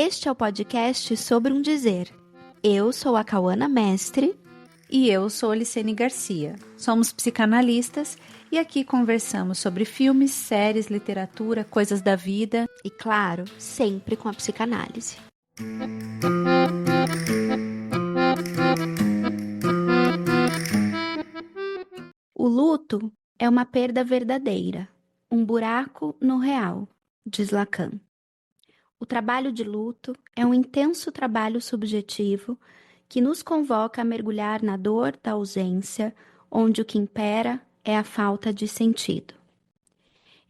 Este é o podcast Sobre um Dizer. Eu sou a Cauana Mestre. E eu sou a Licene Garcia. Somos psicanalistas e aqui conversamos sobre filmes, séries, literatura, coisas da vida. E claro, sempre com a psicanálise. O luto é uma perda verdadeira, um buraco no real, diz Lacan. O trabalho de luto é um intenso trabalho subjetivo que nos convoca a mergulhar na dor da ausência, onde o que impera é a falta de sentido.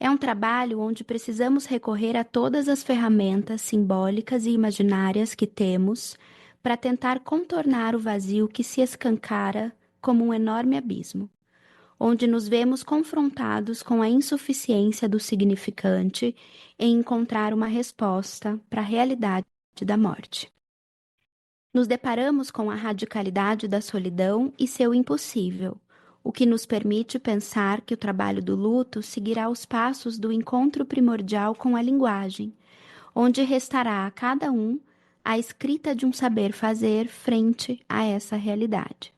É um trabalho onde precisamos recorrer a todas as ferramentas simbólicas e imaginárias que temos para tentar contornar o vazio que se escancara como um enorme abismo, onde nos vemos confrontados com a insuficiência do significante em encontrar uma resposta para a realidade da morte. Nos deparamos com a radicalidade da solidão e seu impossível, o que nos permite pensar que o trabalho do luto seguirá os passos do encontro primordial com a linguagem, onde restará a cada um a escrita de um saber fazer frente a essa realidade.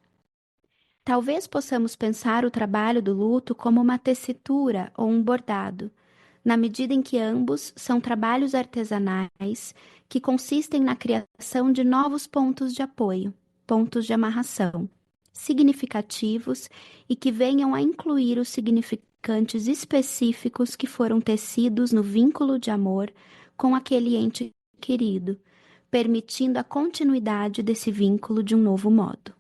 Talvez possamos pensar o trabalho do luto como uma tessitura ou um bordado, na medida em que ambos são trabalhos artesanais que consistem na criação de novos pontos de apoio, pontos de amarração, significativos e que venham a incluir os significantes específicos que foram tecidos no vínculo de amor com aquele ente querido, permitindo a continuidade desse vínculo de um novo modo.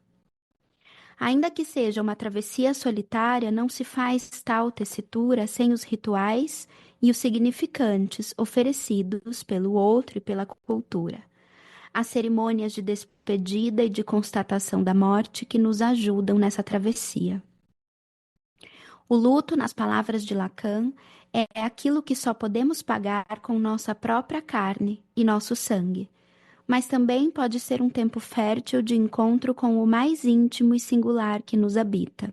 Ainda que seja uma travessia solitária, não se faz tal tessitura sem os rituais e os significantes oferecidos pelo outro e pela cultura. As cerimônias de despedida e de constatação da morte que nos ajudam nessa travessia. O luto, nas palavras de Lacan, é aquilo que só podemos pagar com nossa própria carne e nosso sangue, mas também pode ser um tempo fértil de encontro com o mais íntimo e singular que nos habita.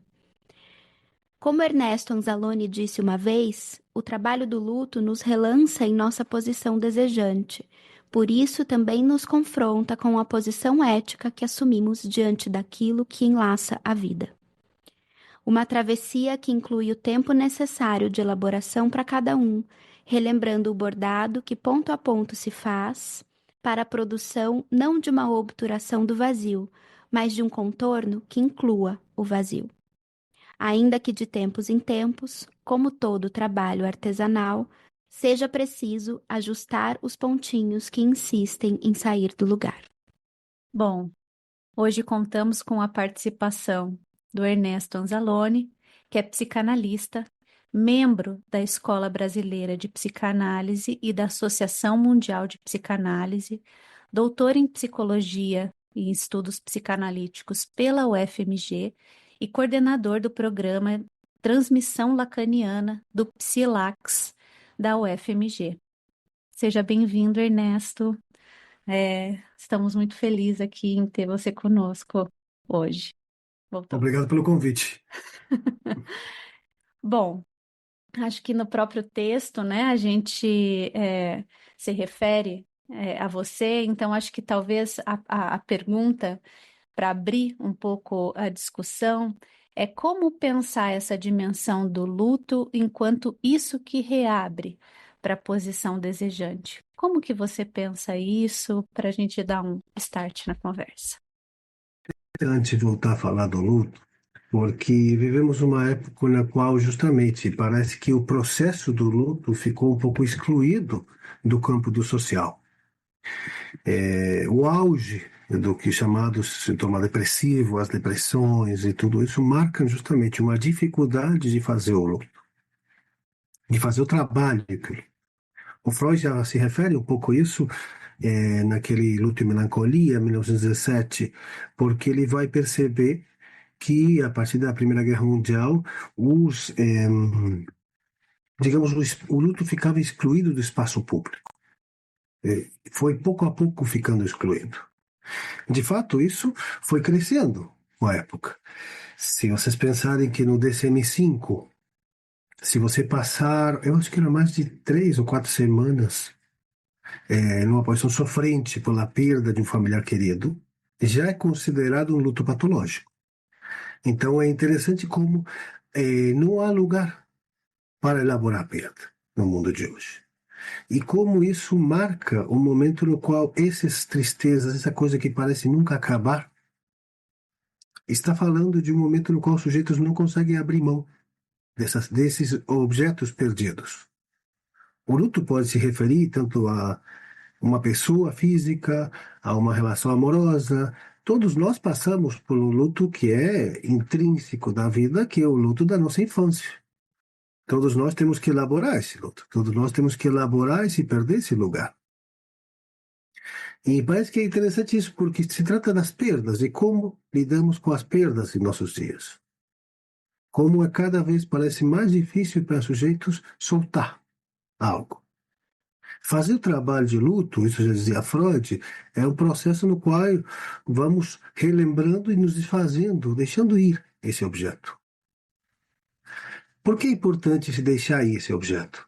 Como Ernesto Anzalone disse uma vez, o trabalho do luto nos relança em nossa posição desejante, por isso também nos confronta com a posição ética que assumimos diante daquilo que enlaça a vida. Uma travessia que inclui o tempo necessário de elaboração para cada um, relembrando o bordado que ponto a ponto se faz, para a produção não de uma obturação do vazio, mas de um contorno que inclua o vazio. Ainda que de tempos em tempos, como todo trabalho artesanal, seja preciso ajustar os pontinhos que insistem em sair do lugar. Bom, hoje contamos com a participação do Ernesto Anzalone, que é psicanalista, membro da Escola Brasileira de Psicanálise e da Associação Mundial de Psicanálise, doutor em Psicologia e Estudos Psicanalíticos pela UFMG e coordenador do programa Transmissão Lacaniana do Psilax da UFMG. Seja bem-vindo, Ernesto. Estamos muito felizes aqui em ter você conosco hoje. Voltou. Obrigado pelo convite. Bom, acho que no próprio texto, né, a gente se refere a você, então acho que talvez a pergunta para abrir um pouco a discussão é como pensar essa dimensão do luto enquanto isso que reabre para a posição desejante. Como que você pensa isso para a gente dar um start na conversa? Antes de voltar a falar do luto, porque vivemos uma época na qual justamente parece que o processo do luto ficou um pouco excluído do campo do social. O auge do que chamado sintoma depressivo, as depressões e tudo isso marcam justamente uma dificuldade de fazer o luto, de fazer o trabalho. O Freud já se refere um pouco a isso naquele Luto e Melancolia, 1917, porque ele vai perceber que, a partir da Primeira Guerra Mundial, digamos, o luto ficava excluído do espaço público. Foi pouco a pouco ficando excluído. De fato, isso foi crescendo com a época. Se vocês pensarem que no DSM-5, se você passar, eu acho que era mais de 3 ou 4 semanas numa posição sofrente pela perda de um familiar querido, já é considerado um luto patológico. Então é interessante como não há lugar para elaborar a perda no mundo de hoje. E como isso marca o momento no qual essas tristezas, essa coisa que parece nunca acabar, está falando de um momento no qual os sujeitos não conseguem abrir mão desses objetos perdidos. O luto pode se referir tanto a uma pessoa física, a uma relação amorosa. Todos nós passamos por um luto que é intrínseco da vida, que é o luto da nossa infância. Todos nós temos que elaborar esse luto. Todos nós temos que elaborar e se perder esse lugar. E parece que é interessante isso, porque se trata das perdas e como lidamos com as perdas em nossos dias. Como a cada vez parece mais difícil para sujeitos soltar algo. Fazer o trabalho de luto, isso já dizia Freud, é um processo no qual vamos relembrando e nos desfazendo, deixando ir esse objeto. Por que é importante se deixar ir esse objeto?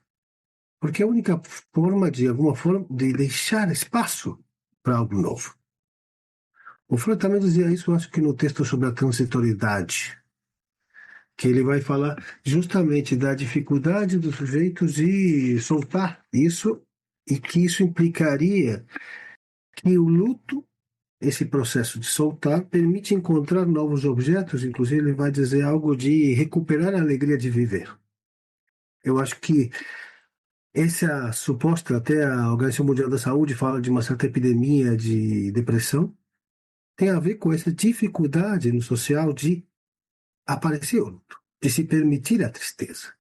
Porque é a única forma, de alguma forma, de deixar espaço para algo novo. O Freud também dizia isso, eu acho que no texto sobre a transitoriedade, que ele vai falar justamente da dificuldade dos sujeitos de soltar isso e que isso implicaria que o luto, esse processo de soltar, permite encontrar novos objetos, inclusive ele vai dizer algo de recuperar a alegria de viver. Eu acho que essa suposta, até a Organização Mundial da Saúde fala de uma certa epidemia de depressão, tem a ver com essa dificuldade no social de aparecer o luto, de se permitir a tristeza,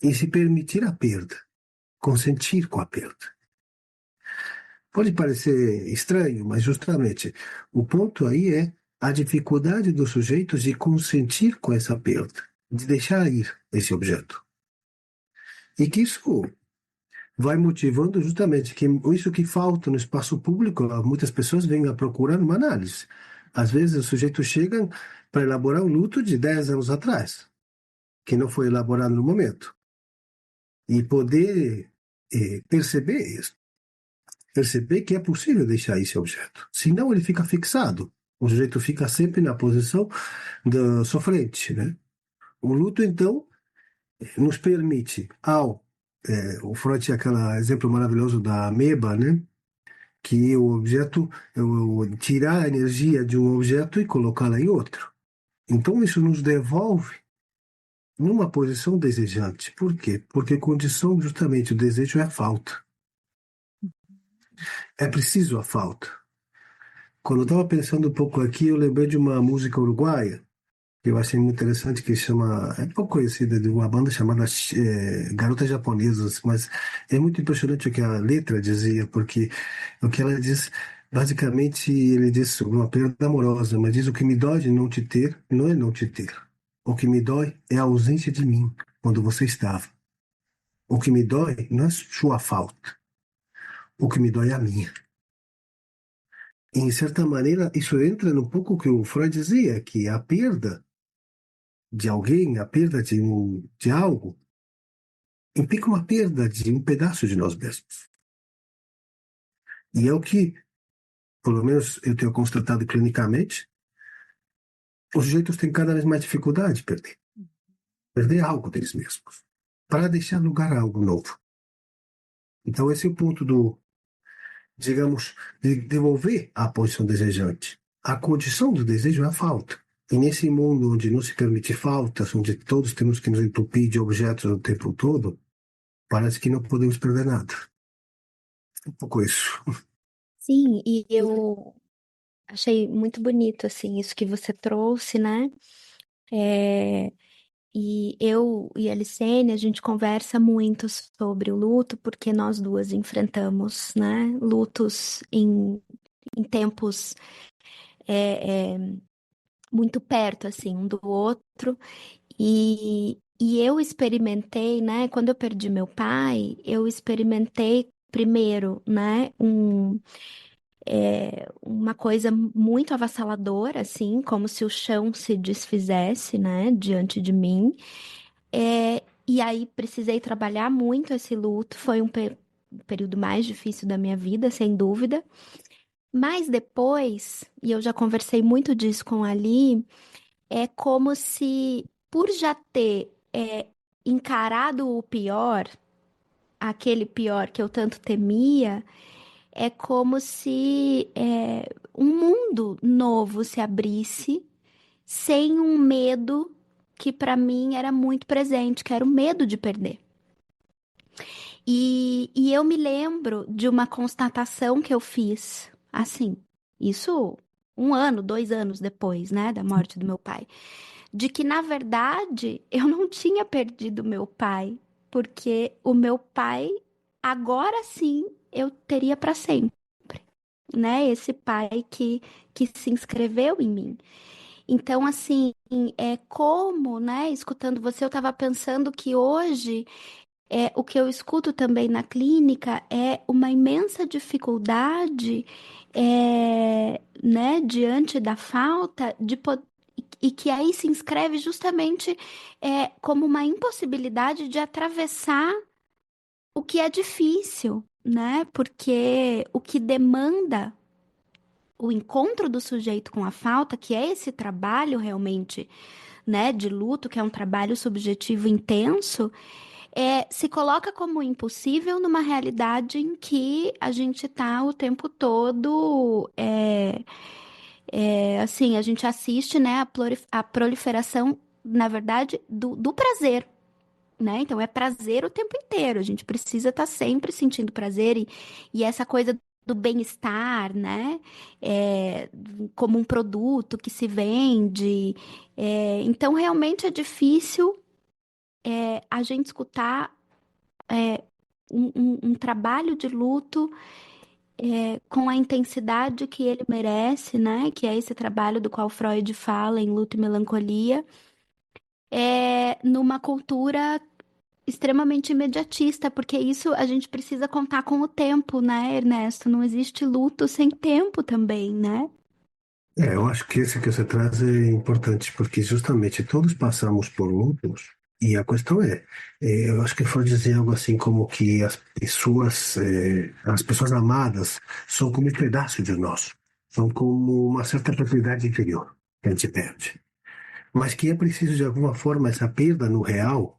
e se permitir a perda, consentir com a perda. Pode parecer estranho, mas justamente o ponto aí é a dificuldade dos sujeitos de consentir com essa perda, de deixar ir esse objeto. E que isso vai motivando justamente que isso que falta no espaço público, muitas pessoas vêm a procurar uma análise. Às vezes os sujeitos chegam para elaborar um luto de 10 anos atrás, que não foi elaborado no momento. E poder perceber isso, perceber que é possível deixar esse objeto. Senão ele fica fixado. O sujeito fica sempre na posição do sofrente, né? O luto, então, nos permite, o Freud tinha aquele exemplo maravilhoso da ameba, né? Que o objeto, tirar a energia de um objeto e colocá-la em outro. Então isso nos devolve numa posição desejante. Por quê? Porque condição justamente o desejo é a falta. É preciso a falta. Quando eu estava pensando um pouco aqui, eu lembrei de uma música uruguaia que eu achei muito interessante, que chama, é pouco conhecida, de uma banda chamada Garotas Japonesas, mas é muito impressionante o que a letra dizia, porque o que ela diz, basicamente, ele diz sobre uma perda amorosa, mas diz: o que me dói de não te ter, não é não te ter. O que me dói é a ausência de mim, quando você estava. O que me dói não é sua falta. O que me dói é a minha. E, em certa maneira, isso entra no pouco que o Freud dizia, que a perda de alguém, a perda de algo, implica uma perda de um pedaço de nós mesmos. E é o que, pelo menos eu tenho constatado clinicamente, os sujeitos têm cada vez mais dificuldade de perder. Perder algo deles mesmos, para deixar lugar a algo novo. Então esse é o ponto digamos, de devolver a posição desejante. A condição do desejo é a falta. E nesse mundo onde não se permite faltas, onde todos temos que nos entupir de objetos o tempo todo, parece que não podemos perder nada. Um pouco isso. Sim, e eu achei muito bonito, assim, isso que você trouxe, né? É, e eu e a Licene, a gente conversa muito sobre o luto, porque nós duas enfrentamos, né, lutos em tempos é, é, muito perto, assim, um do outro. E eu experimentei, né, quando eu perdi meu pai, eu experimentei primeiro, né, uma coisa muito avassaladora, assim, como se o chão se desfizesse, né, diante de mim. E aí precisei trabalhar muito esse luto. Foi um o período mais difícil da minha vida, sem dúvida. Mas depois, e eu já conversei muito disso com a Ali, é como se, por já ter encarado o pior, aquele pior que eu tanto temia, é como se um mundo novo se abrisse sem um medo que para mim era muito presente, que era o medo de perder. E eu me lembro de uma constatação que eu fiz, assim, isso 1 ano, 2 anos depois, né, da morte do meu pai, de que, na verdade, eu não tinha perdido meu pai, porque o meu pai, agora sim, eu teria para sempre, né, esse pai que se inscreveu em mim. Então, assim, como, né, escutando você, eu estava pensando que hoje o que eu escuto também na clínica é uma imensa dificuldade, né, diante da falta e que aí se inscreve justamente como uma impossibilidade de atravessar o que é difícil, né? Porque o que demanda o encontro do sujeito com a falta, que é esse trabalho realmente, né, de luto, que é um trabalho subjetivo intenso, se coloca como impossível numa realidade em que a gente está o tempo todo, assim, a gente assiste, né, a proliferação, na verdade, do prazer, né? Então é prazer o tempo inteiro. A gente precisa estar sempre sentindo prazer e essa coisa do bem-estar, né? Como um produto que se vende. Então realmente é difícil a gente escutar um trabalho de luto com a intensidade que ele merece, né? Que é esse trabalho do qual Freud fala em Luto e Melancolia, numa cultura extremamente imediatista, porque isso a gente precisa contar com o tempo, né, Ernesto? Não existe luto sem tempo também, né? Eu acho que esse que você traz é importante, porque justamente todos passamos por lutos, e a questão eu acho que foi dizer algo assim como que as pessoas amadas são como um pedaço de nós, são como uma certa propriedade interior que a gente perde, mas que é preciso de alguma forma essa perda no real,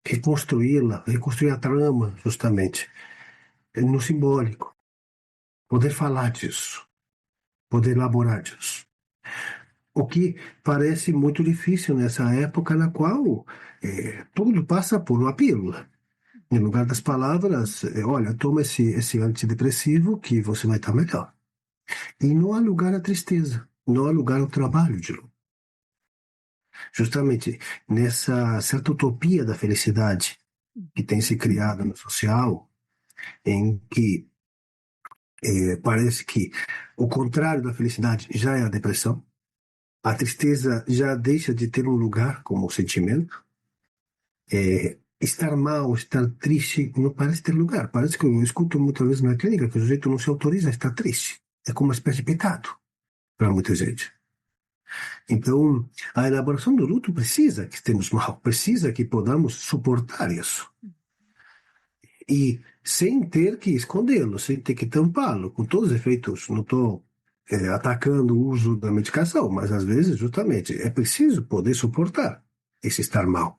reconstruí-la, reconstruir a trama, justamente, no simbólico, poder falar disso, poder elaborar disso. O que parece muito difícil nessa época na qual tudo passa por uma pílula. Em lugar das palavras, olha, toma esse antidepressivo que você vai estar melhor. E não há lugar à tristeza, não há lugar ao trabalho de luto. Justamente nessa certa utopia da felicidade que tem se criado no social, em que parece que o contrário da felicidade já é a depressão, a tristeza já deixa de ter um lugar como sentimento. Estar mal, estar triste, não parece ter lugar. Parece que eu escuto muitas vezes na clínica que o sujeito não se autoriza a estar triste. É como uma espécie de pecado para muita gente. Então, a elaboração do luto precisa que estemos mal, precisa que podamos suportar isso. E sem ter que escondê-lo, sem ter que tampá-lo, com todos os efeitos. Não estou atacando o uso da medicação, mas às vezes, justamente, é preciso poder suportar esse estar mal.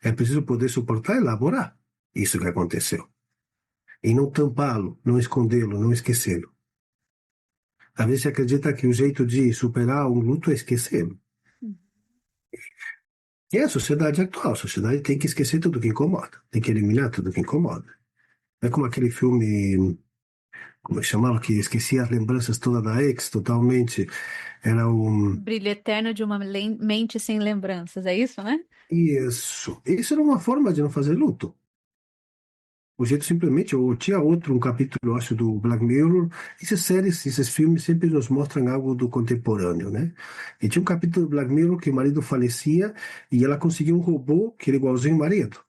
É preciso poder suportar e elaborar isso que aconteceu. E não tampá-lo, não escondê-lo, não esquecê-lo. Às vezes se acredita que o jeito de superar um luto é esquecê-lo. E é a sociedade atual. A sociedade tem que esquecer tudo que incomoda. Tem que eliminar tudo que incomoda. É como aquele filme, como é que chamava, que esquecia as lembranças todas da ex, totalmente. Era um... Brilho eterno de uma mente sem lembranças, é isso, né? Isso. Isso era uma forma de não fazer luto. O jeito simplesmente, ou tinha outro, um capítulo, eu acho, do Black Mirror. Essas séries, esses filmes sempre nos mostram algo do contemporâneo, né? E tinha um capítulo do Black Mirror que o marido falecia e ela conseguiu um robô que era igualzinho ao marido.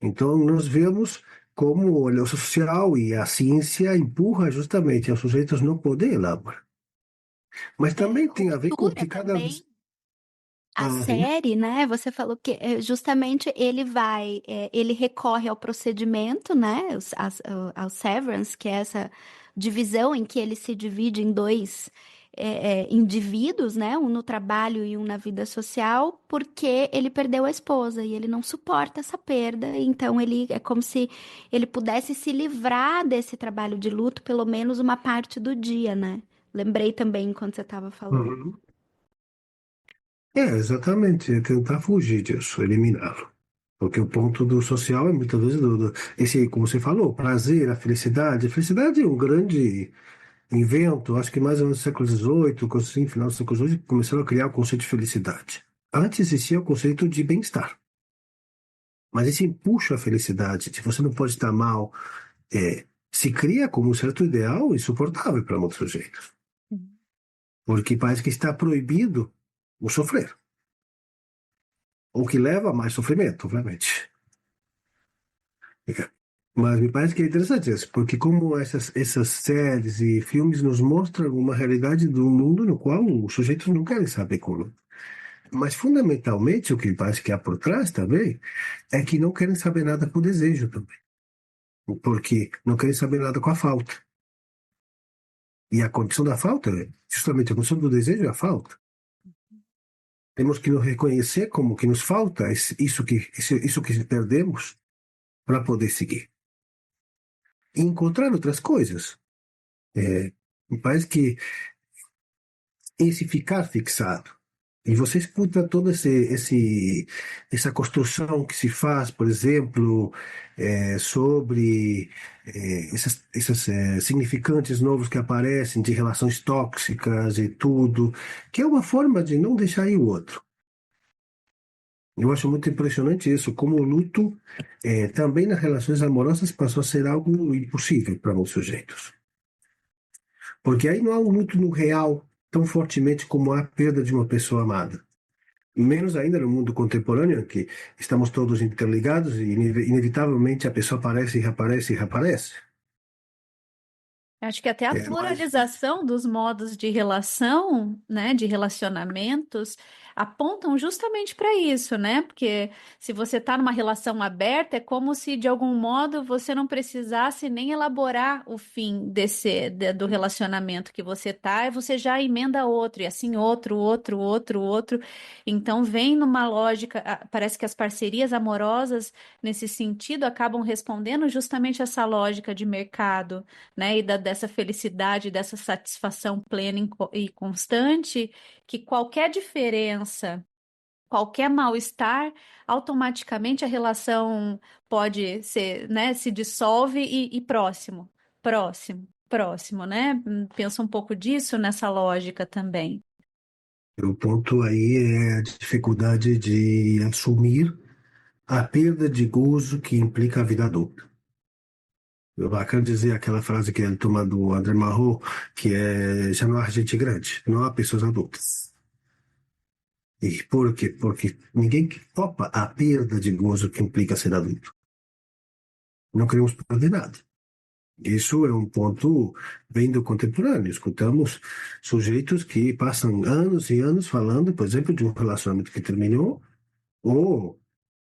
Então, nós vemos como o social e a ciência empurra justamente aos sujeitos não poder elaborar. Mas também tem a ver com Cultura que cada também. vez... A Uhum. série, né? Você falou que justamente ele recorre ao procedimento, né? Ao severance, que é essa divisão em que ele se divide em dois indivíduos, né? Um no trabalho e um na vida social, porque ele perdeu a esposa e ele não suporta essa perda. Então ele é como se ele pudesse se livrar desse trabalho de luto, pelo menos uma parte do dia, né? Lembrei também enquanto você estava falando. Uhum. Exatamente, é tentar fugir disso, eliminá-lo. Porque o ponto do social é muitas vezes esse, como você falou, o prazer, a felicidade. A felicidade é um grande invento, acho que mais ou menos no século XVIII, assim, final do século XVIII, começaram a criar o conceito de felicidade. Antes existia o conceito de bem-estar. Mas esse empuxo à felicidade, de você não pode estar mal, se cria como um certo ideal insuportável para muitos sujeitos. Porque parece que está proibido o sofrer. O que leva a mais sofrimento, obviamente. Mas me parece que é interessante isso, porque como essas séries e filmes nos mostram uma realidade do mundo no qual os sujeitos não querem saber como. Mas fundamentalmente o que parece que há por trás também é que não querem saber nada com o desejo também. Porque não querem saber nada com a falta. E a condição da falta, justamente a condição do desejo é a falta. Temos que nos reconhecer como que nos falta isso que perdemos para poder seguir. E encontrar outras coisas. Me parece que esse ficar fixado, e você escuta toda essa construção que se faz, por exemplo, sobre esses significantes novos que aparecem de relações tóxicas e tudo, que é uma forma de não deixar ir o outro. Eu acho muito impressionante isso, como o luto também nas relações amorosas passou a ser algo impossível para muitos sujeitos. Porque aí não há um luto no real tão fortemente como a perda de uma pessoa amada. Menos ainda no mundo contemporâneo, em que estamos todos interligados e inevitavelmente a pessoa aparece e reaparece e reaparece. Acho que até a Mas pluralização dos modos de relação, né, de relacionamentos, apontam justamente para isso, né? Porque se você está numa relação aberta, é como se de algum modo você não precisasse nem elaborar o fim do relacionamento que você tá, e você já emenda outro, e assim outro, outro, outro, outro. Então vem numa lógica, parece que as parcerias amorosas nesse sentido acabam respondendo justamente essa lógica de mercado, né, dessa felicidade, dessa satisfação plena e constante, que qualquer diferença, qualquer mal-estar, automaticamente a relação pode ser, né, se dissolve e próximo, próximo, próximo, né? Pensa um pouco disso nessa lógica também. o ponto aí é a dificuldade de assumir a perda de gozo que implica a vida adulta. Eu quero dizer aquela frase que ele toma do André Malraux, que é já não há gente grande, não há pessoas adultas. E por quê? Porque ninguém topa a perda de gozo que implica ser adulto. Não queremos perder nada. Isso é um ponto bem do contemporâneo. Escutamos sujeitos que passam anos e anos falando, por exemplo, de um relacionamento que terminou, ou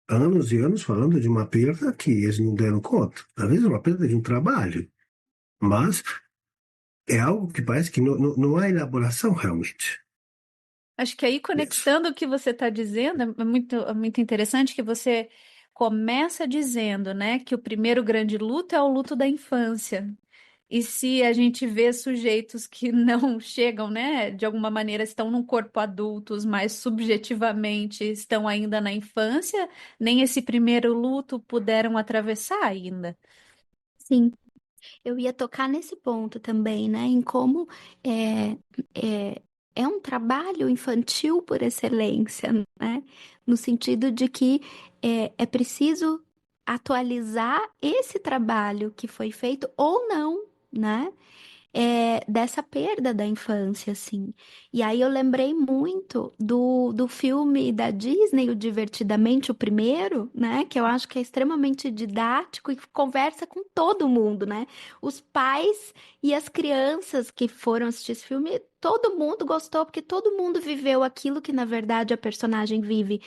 anos e anos falando de uma perda que eles não deram conta. Às vezes é uma perda de um trabalho, mas é algo que parece que não há elaboração realmente. Acho que aí, Isso. conectando o que você está dizendo, é muito interessante que você começa dizendo, né, que o primeiro grande luto é o luto da infância. E se a gente vê sujeitos que não chegam, né, de alguma maneira estão num corpo adultos, mas subjetivamente estão ainda na infância, nem esse primeiro luto puderam atravessar ainda. Sim. Eu ia tocar nesse ponto também, né? Em como é, é, é um trabalho infantil por excelência, né? No sentido de que é preciso atualizar esse trabalho que foi feito ou não, né? dessa perda da infância, assim. E aí eu lembrei muito do filme da Disney, o Divertidamente, o primeiro, né? Que eu acho que é extremamente didático e conversa com todo mundo, né? Os pais e as crianças que foram assistir esse filme, todo mundo gostou, porque todo mundo viveu aquilo que, na verdade, a personagem vive,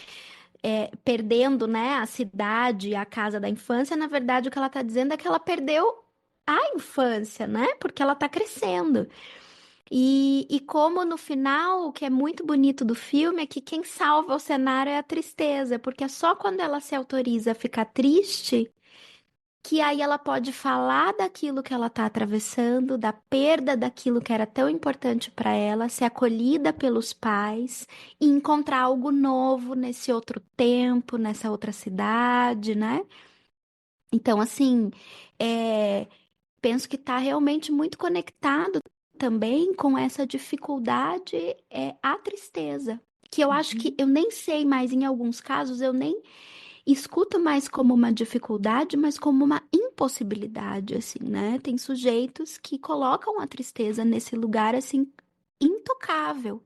perdendo, né, a cidade, a casa da infância. Na verdade, o que ela tá dizendo é que ela perdeu a infância, né? Porque ela tá crescendo. E como no final, o que é muito bonito do filme é que quem salva o cenário é a tristeza, porque é só quando ela se autoriza a ficar triste que aí ela pode falar daquilo que ela está atravessando, da perda daquilo que era tão importante para ela, ser acolhida pelos pais e encontrar algo novo nesse outro tempo, nessa outra cidade, né? Então, assim, é, penso que está realmente muito conectado também com essa dificuldade, a tristeza. Que eu acho que eu nem sei mais, em alguns casos, eu nem escuto mais como uma dificuldade, mas como uma impossibilidade, assim, né? Tem sujeitos que colocam a tristeza nesse lugar, assim, intocável,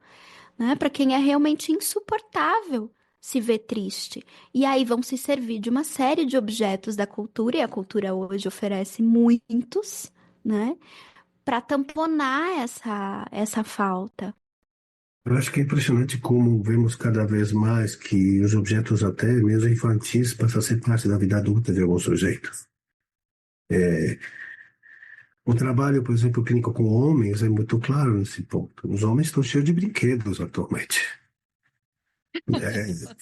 né? Para quem é realmente insuportável se ver triste. E aí vão se servir de uma série de objetos da cultura, e a cultura hoje oferece muitos, né? Para tamponar essa falta. Eu acho que é impressionante como vemos cada vez mais que os objetos até mesmo infantis passam a ser parte da vida adulta de alguns sujeitos. O trabalho, por exemplo, clínico com homens é muito claro nesse ponto. Os homens estão cheios de brinquedos atualmente.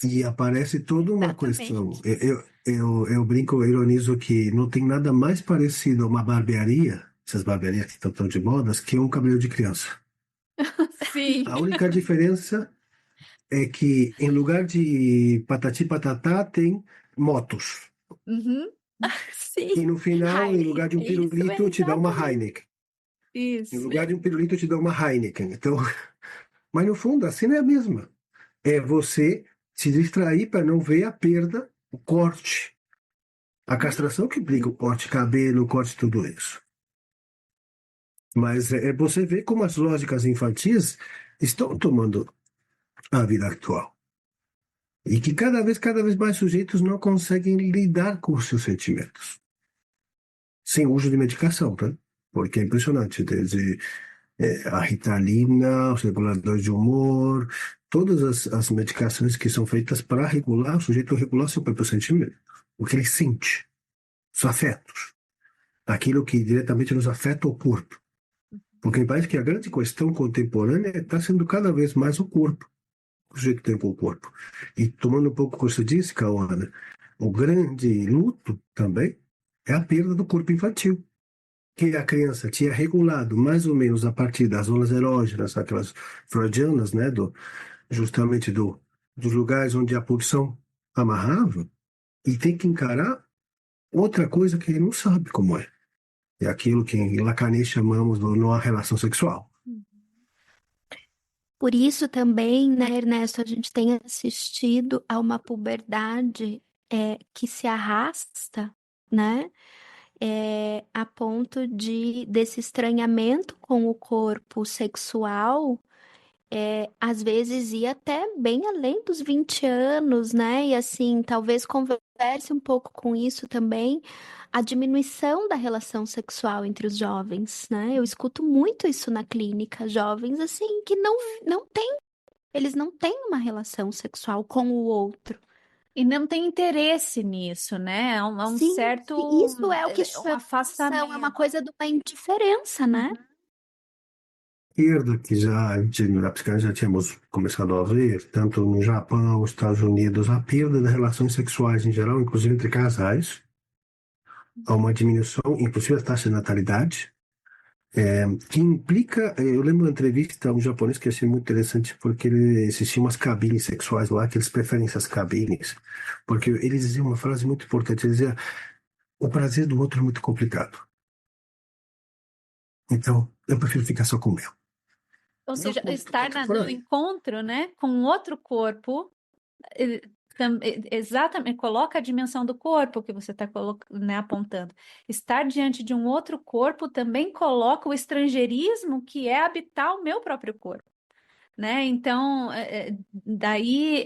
E aparece toda uma questão. Exatamente. Eu brinco, eu ironizo que não tem nada mais parecido a uma barbearia, essas barbearias que estão tão de modas, que um cabelo de criança. Sim. A única diferença é que em lugar de patati patatá tem motos. Uhum. E Sim. no final, em lugar Harley, de um isso, pirulito, te dá uma exatamente. Heineken. Em Isso. lugar de um pirulito, te dá uma Heineken. Então, mas no fundo, a cena é a mesma. É você se distrair para não ver a perda, o corte, a castração que implica o corte de cabelo, o corte de tudo isso. Mas é você ver como as lógicas infantis estão tomando a vida atual. E que cada vez mais sujeitos não conseguem lidar com os seus sentimentos. Sem uso de medicação, tá? Porque é impressionante, desde a Ritalina, os reguladores de humor, todas as medicações que são feitas para regular, o sujeito regular seu próprio sentimento, o que ele sente, os afetos, aquilo que diretamente nos afeta o corpo. Porque me parece que a grande questão contemporânea está sendo cada vez mais o corpo, o sujeito tem com o corpo. E tomando um pouco o que você disse, Cauana, o grande luto também é a perda do corpo infantil, que a criança tinha regulado mais ou menos a partir das zonas erógenas, aquelas freudianas, né, justamente dos lugares onde a pulsão amarrava, e tem que encarar outra coisa que ele não sabe como é. É aquilo que em Lacanês chamamos de não relação sexual. Por isso também, né, Ernesto, a gente tem assistido a uma puberdade que se arrasta, né, a ponto desse estranhamento com o corpo sexual, às vezes ir até bem além dos 20 anos, né? E assim, talvez converse um pouco com isso também, a diminuição da relação sexual entre os jovens, né? Eu escuto muito isso na clínica, jovens assim que não têm, eles não têm uma relação sexual com o outro. E não tem interesse nisso, né? É um Sim, certo isso é o que um chama atenção, é uma afastamento. coisa de uma indiferença, né? Esquerda, que já, a gente, na psicanálise já tínhamos começado a ver, tanto no Japão, nos Estados Unidos, a perda das relações sexuais em geral, inclusive entre casais, há uma diminuição, inclusive da taxa de natalidade, que implica, eu lembro uma entrevista a um japonês que eu achei muito interessante, porque existiam umas cabines sexuais lá, que eles preferem essas cabines, porque eles diziam uma frase muito importante, eles diziam, o prazer do outro é muito complicado, então eu prefiro ficar só com o meu. Ou Meu seja, ponto estar por no aí. encontro, né, com outro corpo, Exatamente, coloca a dimensão do corpo que você está né, apontando. Estar diante de um outro corpo também coloca o estrangeirismo que é habitar o meu próprio corpo, né? Então, daí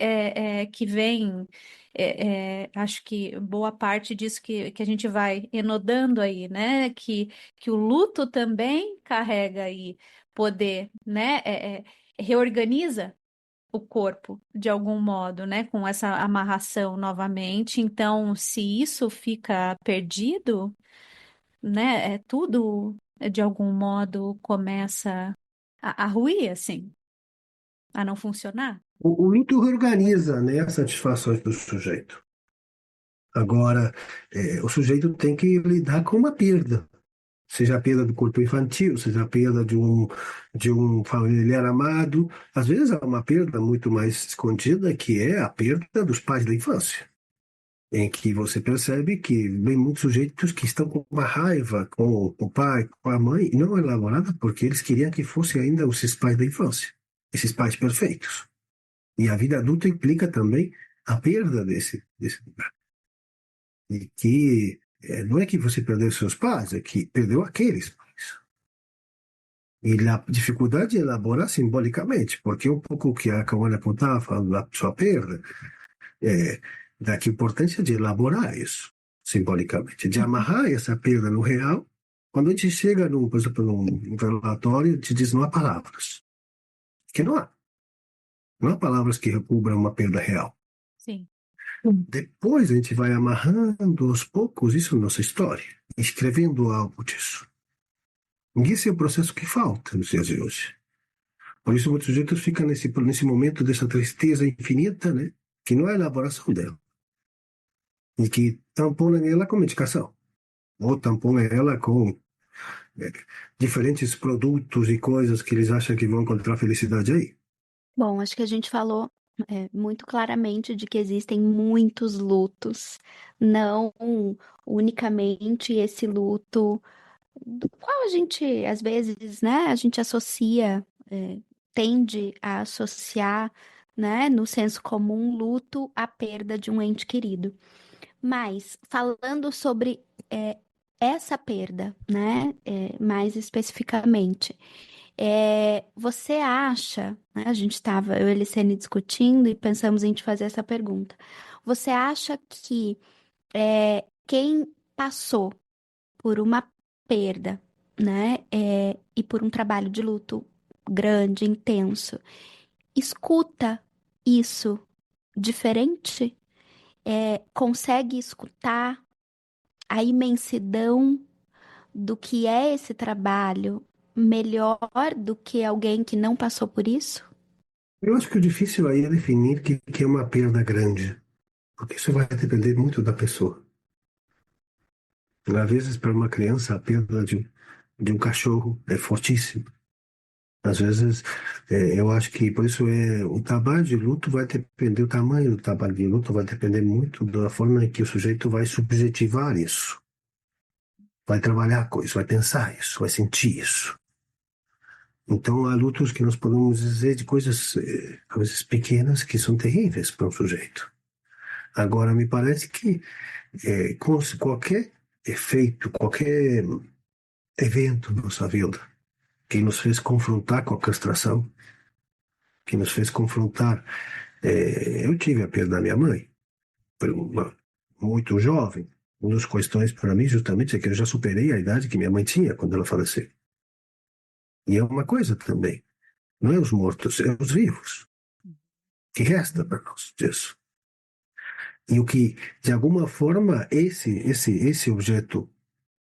que vem, acho que boa parte disso que a gente vai enodando aí, né? Que o luto também carrega aí poder, né? Reorganiza o corpo de algum modo, né? Com essa amarração novamente. Então, se isso fica perdido, né? Tudo de algum modo começa a ruir, assim, a não funcionar. O luto reorganiza, né, as satisfações do sujeito. Agora, o sujeito tem que lidar com uma perda. Seja a perda do corpo infantil, seja a perda de um familiar amado. Às vezes há uma perda muito mais escondida, que é a perda dos pais da infância, em que você percebe que vem muitos sujeitos que estão com uma raiva com o pai, com a mãe, não elaborada porque eles queriam que fossem ainda esses pais da infância, esses pais perfeitos. E a vida adulta implica também a perda desse lugar. E que não é que você perdeu seus pais, é que perdeu aqueles pais. E a dificuldade é elaborar simbolicamente, porque um pouco o que a Kawana apontava, falando da sua perda, é da importância de elaborar isso simbolicamente, de amarrar essa perda no real. Quando a gente chega, por exemplo, num relatório, te diz não há palavras. Que não há. Não há palavras que recubram uma perda real. Sim. Depois a gente vai amarrando aos poucos isso na nossa história, escrevendo algo disso. E esse é o processo que falta nos dias de hoje. Por isso muitos sujeitos ficam nesse momento dessa tristeza infinita, né? Que não é a elaboração dela. E que tampona ela com medicação. Ou tampona ela com é, diferentes produtos e coisas que eles acham que vão encontrar felicidade aí. Bom, acho que a gente falou muito claramente de que existem muitos lutos, não unicamente esse luto do qual a gente, às vezes, né, a gente associa, tende a associar, né, no senso comum, luto à perda de um ente querido. Mas, falando sobre essa perda, né, mais especificamente, você acha, né, a gente estava, eu e a Licene discutindo e pensamos em te fazer essa pergunta. Você acha que quem passou por uma perda, né, e por um trabalho de luto grande, intenso, escuta isso diferente? Consegue escutar a imensidão do que é esse trabalho melhor do que alguém que não passou por isso? Eu acho que o difícil aí é definir que é uma perda grande, porque isso vai depender muito da pessoa. Às vezes, para uma criança, a perda de um cachorro é fortíssima. Às vezes, eu acho que por isso o trabalho de luto vai depender, o tamanho do trabalho de luto vai depender muito da forma em que o sujeito vai subjetivar isso, vai trabalhar com isso, vai pensar isso, vai sentir isso. Então, há lutos que nós podemos dizer de coisas, às vezes pequenas, que são terríveis para um sujeito. Agora, me parece que com qualquer efeito, qualquer evento na nossa vida que nos fez confrontar com a castração, que nos fez confrontar. Eu tive a perda da minha mãe, muito jovem. Uma das questões para mim, justamente, é que eu já superei a idade que minha mãe tinha quando ela faleceu. E é uma coisa também. Não é os mortos, é os vivos. Que resta para nós disso? E o que, de alguma forma, esse objeto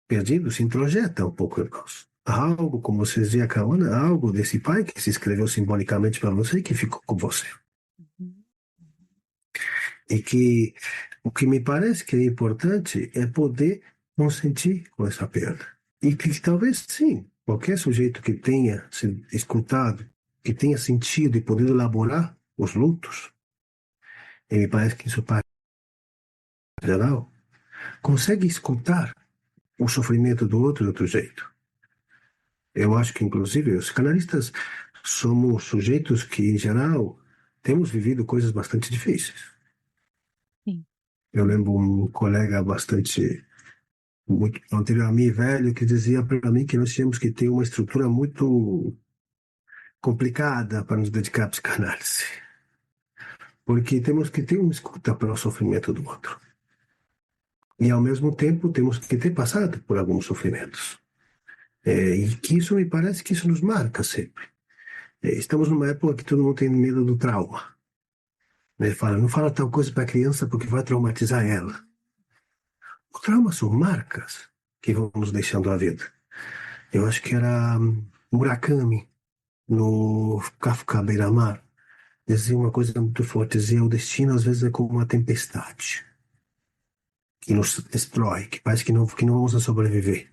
perdido se introjeta um pouco em nós. Há algo, como você dizia, Kawana, há algo desse pai que se escreveu simbolicamente para você e que ficou com você. E que o que me parece que é importante é poder consentir com essa perda. E que talvez, sim, qualquer sujeito que tenha se escutado, que tenha sentido e poder elaborar os lutos, e me parece que isso para geral, consegue escutar o sofrimento do outro de outro jeito. Eu acho que, inclusive, os psicanalistas somos sujeitos que, em geral, temos vivido coisas bastante difíceis. Eu lembro um colega bastante, muito anterior a mim, velho, que dizia para mim que nós tínhamos que ter uma estrutura muito complicada para nos dedicar à psicanálise. Porque temos que ter uma escuta para o sofrimento do outro. E, ao mesmo tempo, temos que ter passado por alguns sofrimentos. E que isso me parece que isso nos marca sempre. Estamos numa época que todo mundo tem medo do trauma. Né? Fala, não fala tal coisa para a criança porque vai traumatizar ela. O trauma são marcas que vamos deixando à vida. Eu acho que era Murakami, no Kafka Beira-Mar, dizia uma coisa muito forte, dizia o destino às vezes é como uma tempestade que nos destrói, que parece que não vamos sobreviver.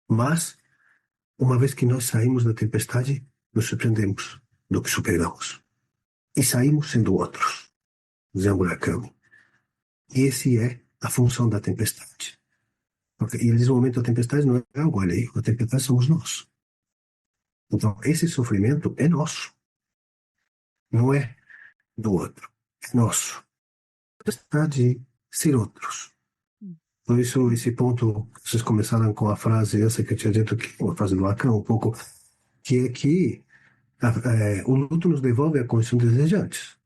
Mas, uma vez que nós saímos da tempestade, nos surpreendemos do que superamos. E saímos sendo outros, dizia Murakami. E esse é a função da tempestade. Porque, e ele diz, o momento da tempestade não é algo alheio, a tempestade somos nós. Então, esse sofrimento é nosso. Não é do outro. É nosso. A tempestade de ser outros. Por isso, esse ponto, vocês começaram com a frase, essa que eu tinha dito, que uma frase do Lacan, um pouco, que é que o luto nos devolve a condição de desejantes.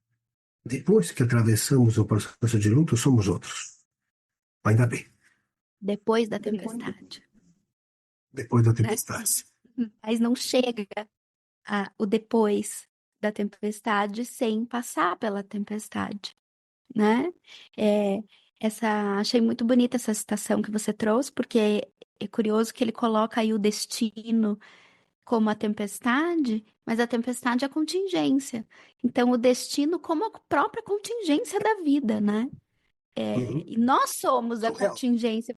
Depois que atravessamos o processo de luto, somos outros. Ainda bem. Depois da tempestade. Depois da tempestade. Mas não chega o depois da tempestade sem passar pela tempestade, né? Achei muito bonita essa citação que você trouxe, porque é curioso que ele coloca aí o destino como a tempestade, mas a tempestade é a contingência. Então, o destino como a própria contingência da vida, né? E nós somos a contingência.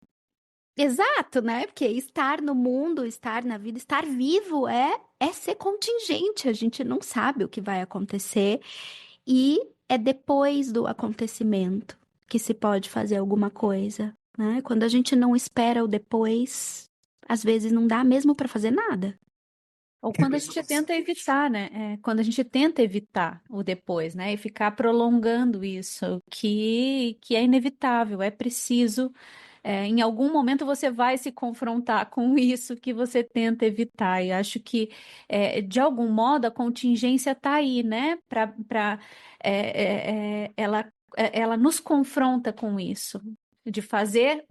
Exato, né? Porque estar no mundo, estar na vida, estar vivo é ser contingente. A gente não sabe o que vai acontecer e é depois do acontecimento que se pode fazer alguma coisa, né? Quando a gente não espera o depois, às vezes não dá mesmo para fazer nada. Ou quando a gente tenta evitar, né? Quando a gente tenta evitar o depois, né? E ficar prolongando isso, que é inevitável, é preciso. Em algum momento você vai se confrontar com isso que você tenta evitar. E acho que, de algum modo, a contingência está aí, né? Ela nos confronta com isso. De fazer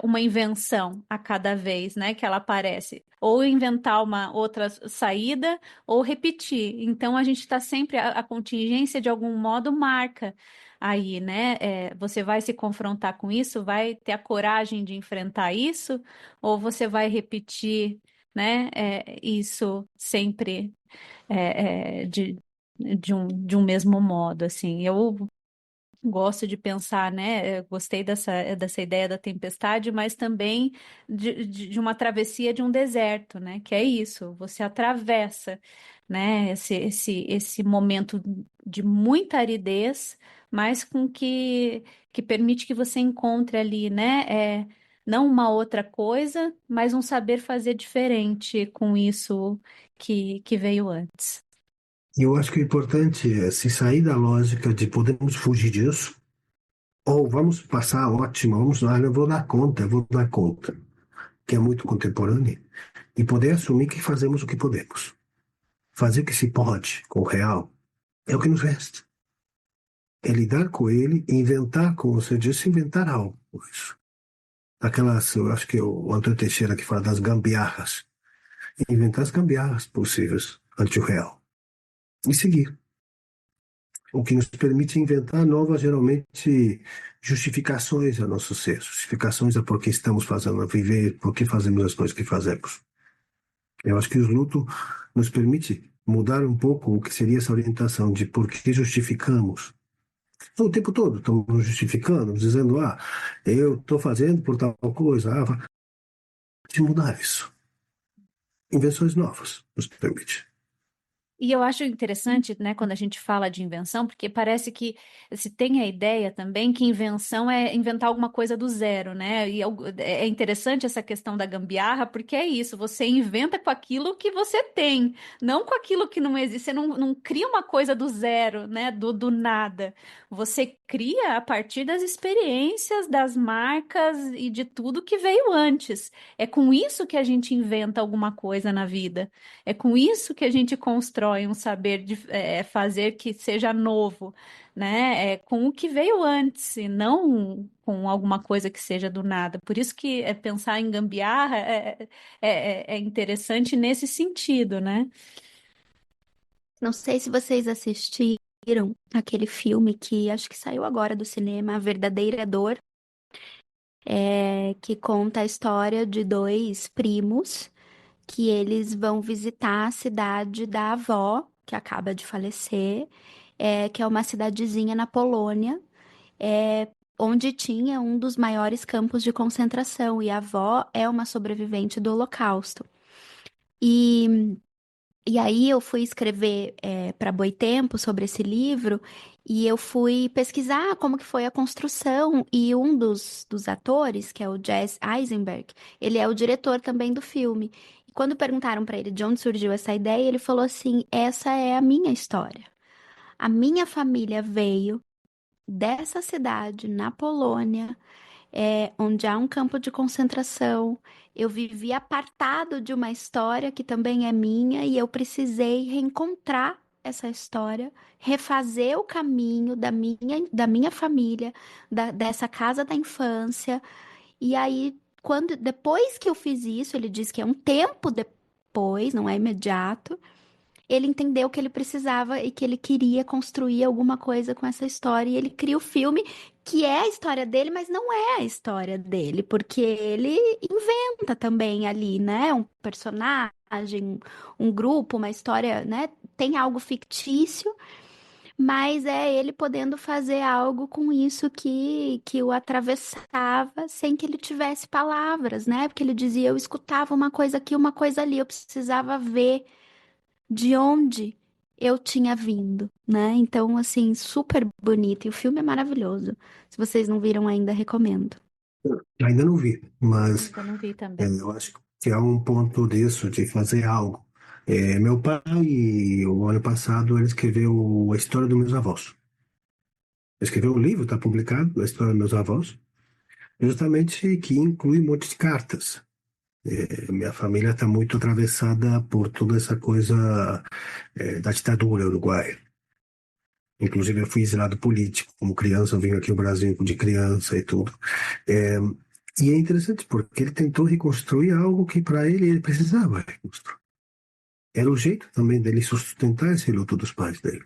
uma invenção a cada vez, né, que ela aparece, ou inventar uma outra saída, ou repetir. Então a gente está sempre, a contingência de algum modo marca aí, né? Você vai se confrontar com isso, vai ter a coragem de enfrentar isso, ou você vai repetir, né, isso sempre de um mesmo modo, assim. Eu gosto de pensar, né? Eu gostei dessa ideia da tempestade, mas também de uma travessia de um deserto, né? Que é isso, você atravessa, né? Esse momento de muita aridez, mas que permite que você encontre ali, né? Não uma outra coisa, mas um saber fazer diferente com isso que veio antes. Eu acho que o importante é se sair da lógica de podemos fugir disso, ou vamos passar ótimo, vamos lá, eu vou dar conta, que é muito contemporânea, e poder assumir que fazemos o que podemos. Fazer o que se pode com o real é o que nos resta. É lidar com ele e inventar, como você disse, inventar algo com isso. Eu acho que é o Antônio Teixeira que fala das gambiarras. Inventar as gambiarras possíveis ante o real. E seguir. O que nos permite inventar novas, geralmente, justificações a nosso ser, justificações a por que estamos fazendo a viver, por que fazemos as coisas que fazemos. Eu acho que o luto nos permite mudar um pouco o que seria essa orientação de por que justificamos. Então, o tempo todo estamos nos justificando, dizendo, eu estou fazendo por tal coisa, de mudar isso. Invenções novas nos permite. E eu acho interessante, né, quando a gente fala de invenção, porque parece que se tem a ideia também que invenção é inventar alguma coisa do zero, né? E é interessante essa questão da gambiarra, porque é isso, você inventa com aquilo que você tem, não com aquilo que não existe. Você não cria uma coisa do zero, né? Do nada. Você cria a partir das experiências, das marcas e de tudo que veio antes. É com isso que a gente inventa alguma coisa na vida. É com isso que a gente constrói um saber de fazer que seja novo, né? É com o que veio antes, e não com alguma coisa que seja do nada. Por isso que pensar em gambiarra é interessante nesse sentido, né? Não sei se vocês assistiram aquele filme que acho que saiu agora do cinema, A Verdadeira Dor, que conta a história de dois primos que eles vão visitar a cidade da avó, que acaba de falecer, que é uma cidadezinha na Polônia, onde tinha um dos maiores campos de concentração, e a avó é uma sobrevivente do Holocausto. E E aí eu fui escrever para Boitempo sobre esse livro e eu fui pesquisar como que foi a construção e um dos atores, que é o Jesse Eisenberg, ele é o diretor também do filme. E quando perguntaram para ele de onde surgiu essa ideia, ele falou assim: essa é a minha história. A minha família veio dessa cidade na Polônia onde há um campo de concentração. Eu vivi apartado de uma história que também é minha e eu precisei reencontrar essa história, refazer o caminho da minha família, dessa casa da infância. E aí, depois que eu fiz isso, ele diz que é um tempo depois, não é imediato. Ele entendeu que ele precisava e que ele queria construir alguma coisa com essa história. E ele cria o filme, que é a história dele, mas não é a história dele, porque ele inventa também ali, né? Um personagem, um grupo, uma história, né? Tem algo fictício, mas é ele podendo fazer algo com isso que o atravessava sem que ele tivesse palavras, né? Porque ele dizia: eu escutava uma coisa aqui, uma coisa ali, eu precisava ver de onde eu tinha vindo, né? Então, assim, super bonito. E o filme é maravilhoso. Se vocês não viram ainda, recomendo. Ainda não vi, mas Ainda não vi também. eu acho que é um ponto disso, de fazer algo. Meu pai, o ano passado, ele escreveu a história dos meus avós. Escreveu um livro, está publicado, a história dos meus avós, justamente que inclui um monte de cartas. Minha família está muito atravessada por toda essa coisa, da ditadura uruguaia. Inclusive, eu fui exilado político como criança, eu vim aqui ao Brasil de criança e tudo. É, e é interessante porque ele tentou reconstruir algo que para ele precisava reconstruir. Era o jeito também dele sustentar esse luto dos pais dele,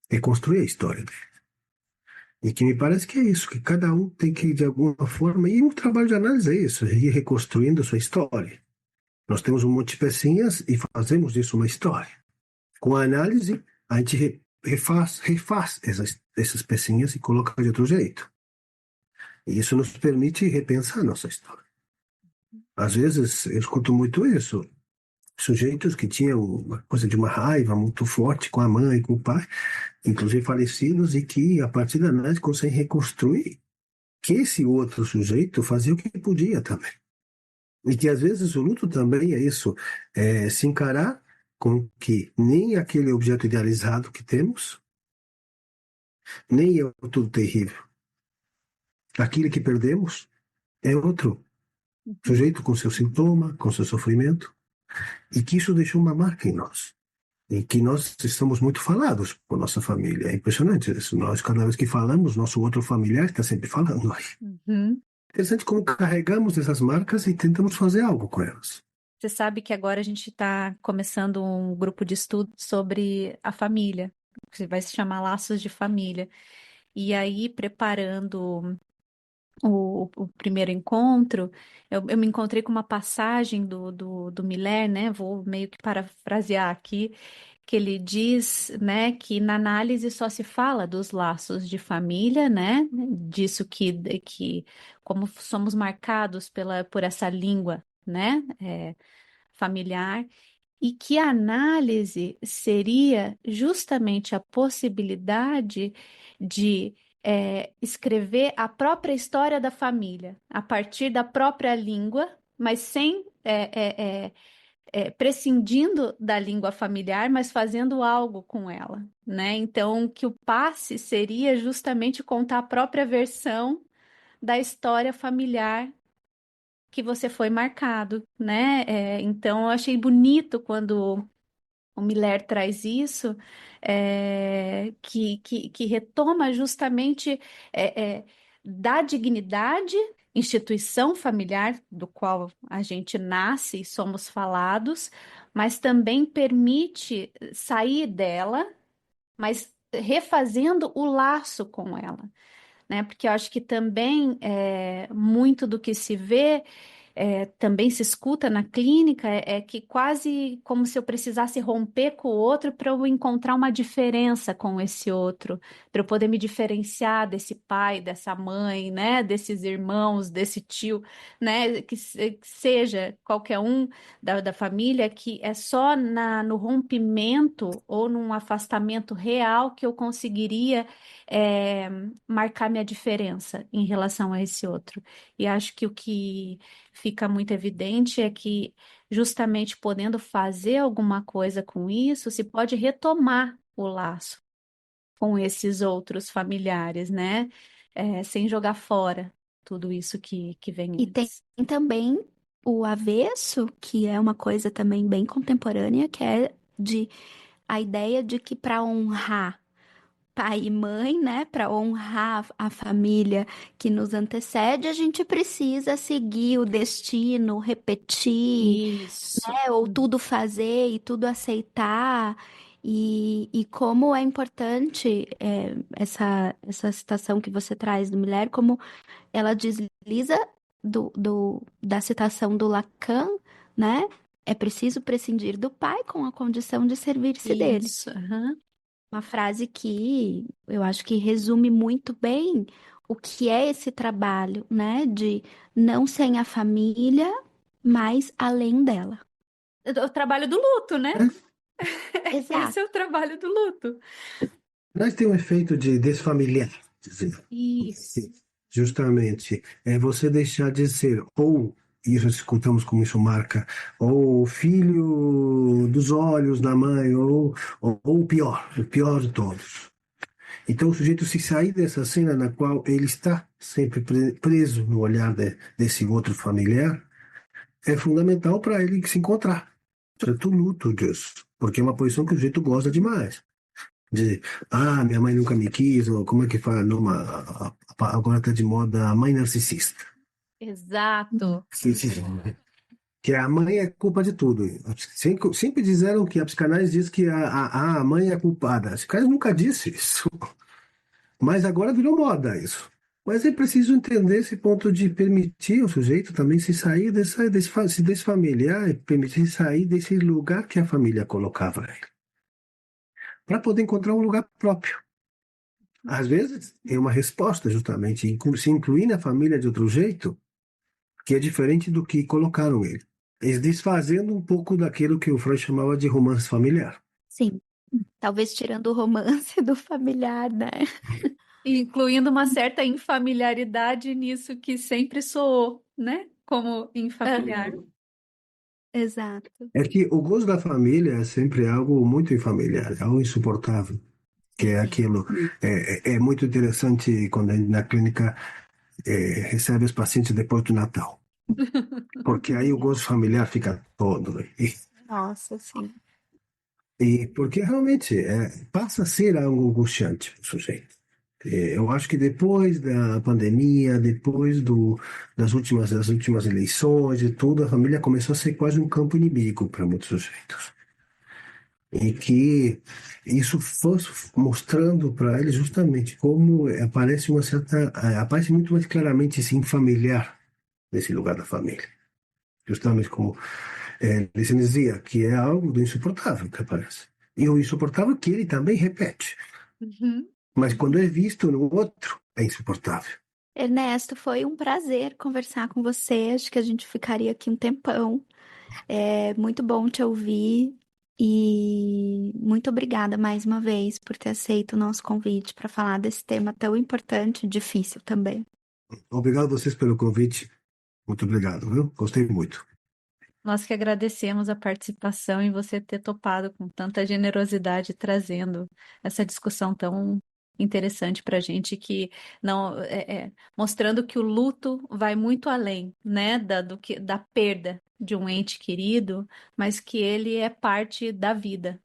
reconstruir a história dele. E que me parece que é isso, que cada um tem que, de alguma forma, e o trabalho de análise é isso, é ir reconstruindo a sua história. Nós temos um monte de pecinhas e fazemos disso uma história. Com a análise, a gente refaz essas pecinhas e coloca de outro jeito. E isso nos permite repensar a nossa história. Às vezes, eu escuto muito isso. Sujeitos que tinham uma coisa de uma raiva muito forte com a mãe, com o pai, inclusive falecidos, e que, a partir da análise, conseguem reconstruir que esse outro sujeito fazia o que podia também. E que, às vezes, o luto também é isso, se encarar com que nem aquele objeto idealizado que temos, nem é tudo terrível. Aquilo que perdemos é outro sujeito com seu sintoma, com seu sofrimento, e que isso deixou uma marca em nós. E que nós estamos muito falados com nossa família. É impressionante isso. Nós, cada vez que falamos, nosso outro familiar está sempre falando. Uhum. Interessante como carregamos essas marcas e tentamos fazer algo com elas. Você sabe que agora a gente está começando um grupo de estudo sobre a família, que vai se chamar Laços de Família. E aí, preparando o primeiro encontro, eu me encontrei com uma passagem do Miller, né? Vou meio que parafrasear aqui, que ele diz, né, que na análise só se fala dos laços de família, né? Disso que como somos marcados por essa língua, né? Familiar. e que a análise seria justamente a possibilidade de escrever a própria história da família, a partir da própria língua, mas sem prescindindo da língua familiar, mas fazendo algo com ela, né? Então, que o passe seria justamente contar a própria versão da história familiar que você foi marcado, né? Então, eu achei bonito quando o Miller traz isso, que retoma justamente da dignidade, instituição familiar, do qual a gente nasce e somos falados, mas também permite sair dela, mas refazendo o laço com ela, né? Porque eu acho que também muito do que se vê, também se escuta na clínica, é que quase como se eu precisasse romper com o outro para eu encontrar uma diferença com esse outro, para eu poder me diferenciar desse pai, dessa mãe, né? Desses irmãos, desse tio, né? Que seja qualquer um da família, que é só no rompimento ou num afastamento real que eu conseguiria. é, Marcar minha diferença em relação a esse outro. E acho que o que fica muito evidente é que, justamente podendo fazer alguma coisa com isso, se pode retomar o laço com esses outros familiares, né? Sem jogar fora tudo isso que vem E tem antes. também o avesso, que é uma coisa também bem contemporânea, que é de a ideia de que para honrar pai e mãe, né, para honrar a família que nos antecede, a gente precisa seguir o destino, repetir, Isso. né, ou tudo fazer e tudo aceitar. E como é importante essa citação que você traz do Miller, como ela desliza da citação do Lacan, né? É preciso prescindir do pai com a condição de servir-se dele. Isso. Aham. Uma frase que eu acho que resume muito bem o que é esse trabalho, né? De não sem a família, mas além dela. O trabalho do luto, né? Esse Exato. é o trabalho do luto. Mas tem um efeito de desfamiliar, dizer, Isso. justamente, é você deixar de ser, ou, isso escutamos como isso marca, ou o filho dos olhos da mãe, ou o pior de todos. Então o sujeito se sair dessa cena na qual ele está sempre preso no olhar desse outro familiar, é fundamental para ele se encontrar. Certo luto disso, porque é uma posição que o sujeito gosta demais. De, minha mãe nunca me quis, ou como é que fala, agora está de moda a mãe narcisista. Exato. Sim, sim. Que a mãe é culpa de tudo. Sempre disseram que a psicanálise diz que a mãe é culpada. A psicanálise nunca disse isso. Mas agora virou moda isso. Mas é preciso entender esse ponto de permitir o sujeito também se sair se desfamiliar e permitir sair desse lugar que a família colocava ele. Para poder encontrar um lugar próprio. Às vezes é uma resposta justamente, se incluir na família de outro jeito, que é diferente do que colocaram ele. Eles desfazendo um pouco daquilo que o Freud chamava de romance familiar. Sim. Talvez tirando o romance do familiar, né? Incluindo uma certa infamiliaridade nisso que sempre soou, né? Como infamiliar. Aham. Exato. É que o gozo da família é sempre algo muito infamiliar, é algo insuportável. Que é aquilo. É muito interessante quando a gente na clínica recebe os pacientes depois do Natal. Porque aí o gozo familiar fica todo. Nossa, sim. E porque realmente passa a ser algo angustiante para o sujeito. Eu acho que depois da pandemia, depois das últimas eleições e tudo, a família começou a ser quase um campo inimigo para muitos sujeitos. E que isso fosse mostrando para eles justamente como aparece muito mais claramente esse familiar nesse lugar da família. Justamente como Lessing dizia, que é algo do insuportável que aparece. E o insuportável que ele também repete. Uhum. Mas quando é visto no outro, é insuportável. Ernesto, foi um prazer conversar com você. Acho que a gente ficaria aqui um tempão. É muito bom te ouvir e muito obrigada mais uma vez por ter aceito o nosso convite para falar desse tema tão importante e difícil também. Obrigado a vocês pelo convite. Muito obrigado, viu? Gostei muito. Nós que agradecemos a participação e você ter topado com tanta generosidade, trazendo essa discussão tão interessante para a gente, que não mostrando que o luto vai muito além, né, da perda de um ente querido, mas que ele é parte da vida.